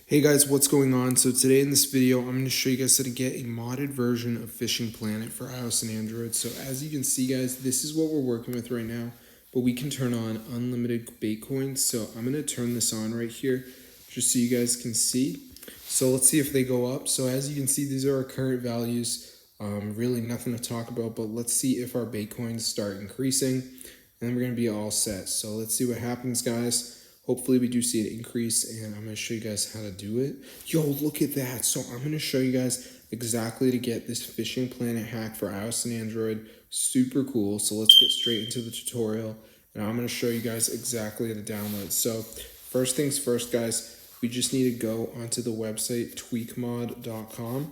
Hey guys, what's going on? So today in this video, I'm going to show you guys how to get a modded version of Fishing Planet for iOS and Android. So as you can see guys, this is what we're working with right now, but we can turn on unlimited Baitcoins. So I'm going to turn this on right here just so you guys can see. So let's see if they go up. So as you can see, these are our current values. Really nothing to talk about, but let's see if our Baitcoins start increasing and then we're going to be all set. So let's see what happens, guys. Hopefully we do see it increase, and I'm going to show you guys how to do it. Yo, look at that. So I'm going to show you guys exactly to get this Fishing Planet hack for iOS and Android. Super cool. So let's get straight into the tutorial, and I'm going to show you guys exactly how to download. So first things first, guys, we just need to go onto the website tweakmod.com.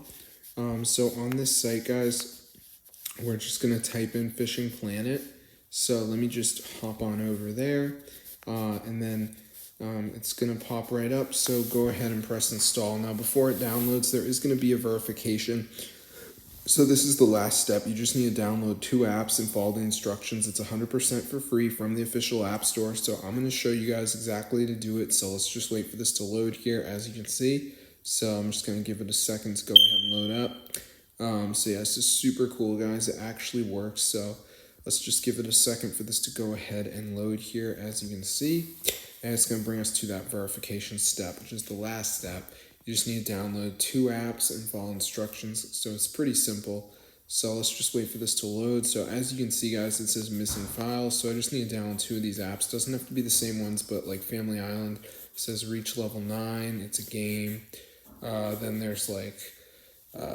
So on this site, guys, we're just going to type in Fishing Planet. So let me just hop on over there, and then it's going to pop right up. So go ahead and press install. Now before it downloads, there is going to be a verification. So this is the last step. You just need to download 2 apps and follow the instructions. It's 100% for free from the official app store. So I'm going to show you guys exactly to do it. So let's just wait for this to load here, as you can see. So I'm just going to give it a second to go ahead and load up. So yeah, this is super cool, guys. It actually works. So let's just give it a second for this to go ahead and load here, as you can see. And it's going to bring us to that verification step, which is the last step. You just need to download 2 apps and follow instructions. So it's pretty simple. So let's just wait for this to load. So as you can see, guys, it says missing files. So I just need to download 2 of these apps. Doesn't have to be the same ones, but like Family Island says reach level 9. It's a game. Then there's like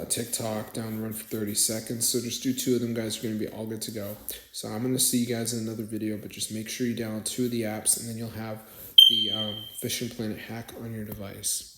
TikTok, down run for 30 seconds. So just do 2 of them, guys. You're going to be all good to go. So I'm going to see you guys in another video, but just make sure you download 2 of the apps, and then you'll have the Fishing Planet hack on your device.